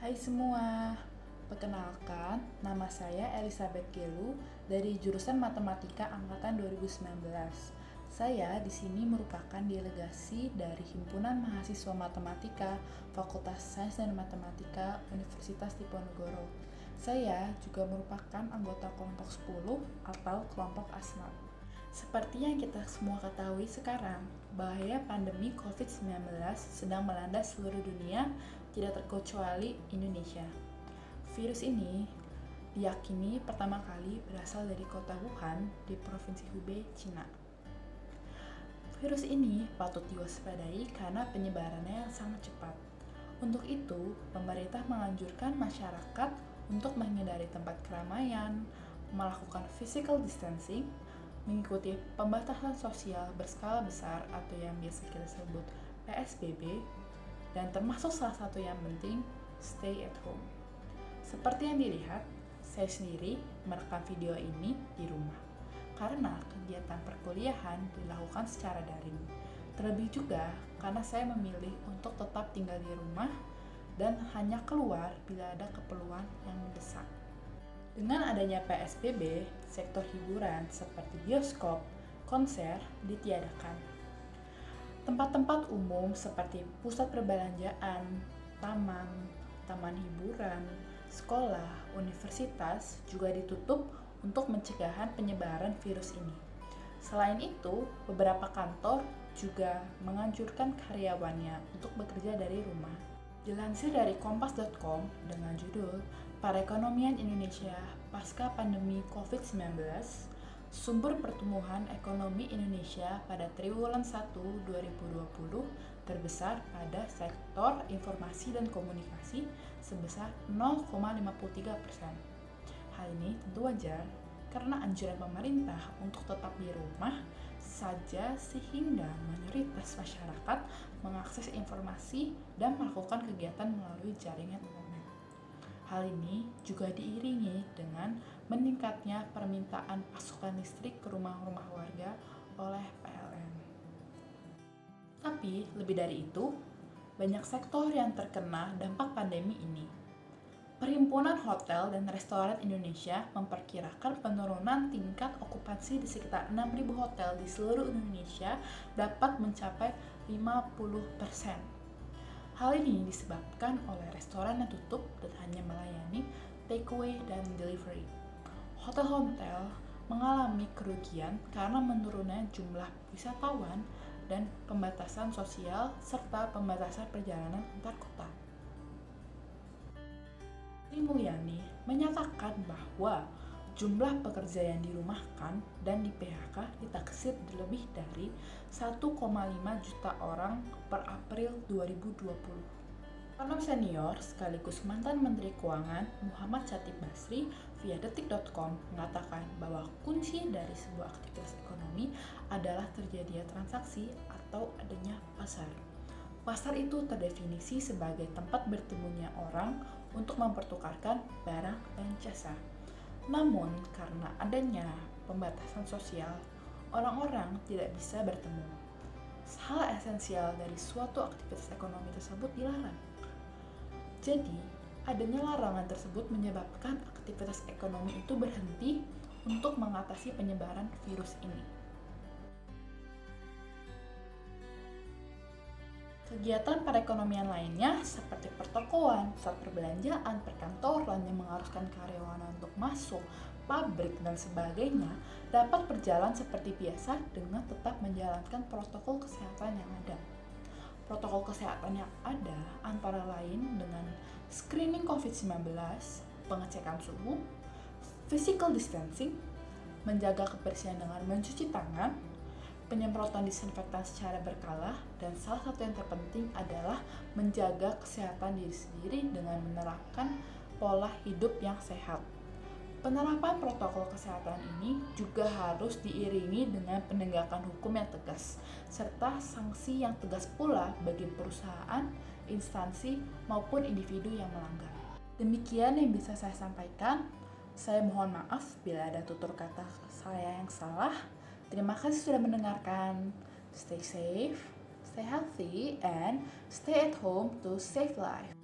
Hai semua, perkenalkan nama saya Elizabeth Gelu dari jurusan Matematika angkatan 2019. Saya di sini merupakan delegasi dari Himpunan Mahasiswa Matematika Fakultas Sains dan Matematika Universitas Diponegoro. Saya juga merupakan anggota kelompok 10 atau kelompok ASMAT. Seperti yang kita semua ketahui sekarang, bahaya pandemi COVID-19 sedang melanda seluruh dunia, tidak terkecuali Indonesia. Virus ini diyakini pertama kali berasal dari kota Wuhan di Provinsi Hubei, Cina. Virus ini patut diwaspadai karena penyebarannya yang sangat cepat. Untuk itu, pemerintah menganjurkan masyarakat untuk menghindari tempat keramaian, melakukan physical distancing, mengikuti pembatasan sosial berskala besar atau yang biasa kita sebut PSBB, dan termasuk salah satu yang penting, stay at home. Seperti yang dilihat, saya sendiri merekam video ini di rumah, karena kegiatan perkuliahan dilakukan secara daring. Terlebih juga karena saya memilih untuk tetap tinggal di rumah dan hanya keluar bila ada keperluan yang mendesak. Dengan adanya PSBB, sektor hiburan seperti bioskop, konser ditiadakan. Tempat-tempat umum seperti pusat perbelanjaan, taman, taman hiburan, sekolah, universitas juga ditutup untuk mencegahan penyebaran virus ini. Selain itu, beberapa kantor juga menganjurkan karyawannya untuk bekerja dari rumah. Dilansir dari kompas.com dengan judul Perekonomian Indonesia Pasca Pandemi COVID-19, sumber pertumbuhan ekonomi Indonesia pada triwulan 1 2020 terbesar pada sektor informasi dan komunikasi sebesar 0,53%. Hal ini tentu wajar karena anjuran pemerintah untuk tetap di rumah saja sehingga mayoritas masyarakat mengakses informasi dan melakukan kegiatan melalui jaringan internet. Hal ini juga diiringi dengan meningkatnya permintaan pasokan listrik ke rumah-rumah warga oleh PLN. Tapi lebih dari itu, banyak sektor yang terkena dampak pandemi ini. Perhimpunan Hotel dan Restoran Indonesia memperkirakan penurunan tingkat okupansi di sekitar 6.000 hotel di seluruh Indonesia dapat mencapai 50%. Hal ini disebabkan oleh restoran yang tutup dan hanya melayani takeaway dan delivery. Hotel-hotel mengalami kerugian karena menurunnya jumlah wisatawan dan pembatasan sosial serta pembatasan perjalanan antar kota. Sri Mulyani menyatakan bahwa jumlah pekerja yang dirumahkan dan di PHK ditaksir lebih dari 1,5 juta orang per April 2020. Ekonom senior sekaligus mantan Menteri Keuangan Muhammad Chatib Basri via detik.com mengatakan bahwa kunci dari sebuah aktivitas ekonomi adalah terjadinya transaksi atau adanya pasar. Pasar itu terdefinisi sebagai tempat bertemunya orang untuk mempertukarkan barang dan jasa. Namun, karena adanya pembatasan sosial, orang-orang tidak bisa bertemu. Hal esensial dari suatu aktivitas ekonomi tersebut dilarang. Jadi, adanya larangan tersebut menyebabkan aktivitas ekonomi itu berhenti untuk mengatasi penyebaran virus ini. Kegiatan perekonomian lainnya seperti pertokoan, pusat perbelanjaan, perkantoran yang mengharuskan karyawan untuk masuk, pabrik, dan sebagainya dapat berjalan seperti biasa dengan tetap menjalankan protokol kesehatan yang ada. Protokol kesehatan yang ada antara lain dengan screening COVID-19, pengecekan suhu, physical distancing, menjaga kebersihan dengan mencuci tangan, penyemprotan disinfektan secara berkala, dan salah satu yang terpenting adalah menjaga kesehatan diri sendiri dengan menerapkan pola hidup yang sehat. Penerapan protokol kesehatan ini juga harus diiringi dengan penegakan hukum yang tegas, serta sanksi yang tegas pula bagi perusahaan, instansi, maupun individu yang melanggar. Demikian yang bisa saya sampaikan. Saya mohon maaf bila ada tutur kata saya yang salah. Terima kasih sudah mendengarkan. Stay safe, stay healthy, and stay at home to save life.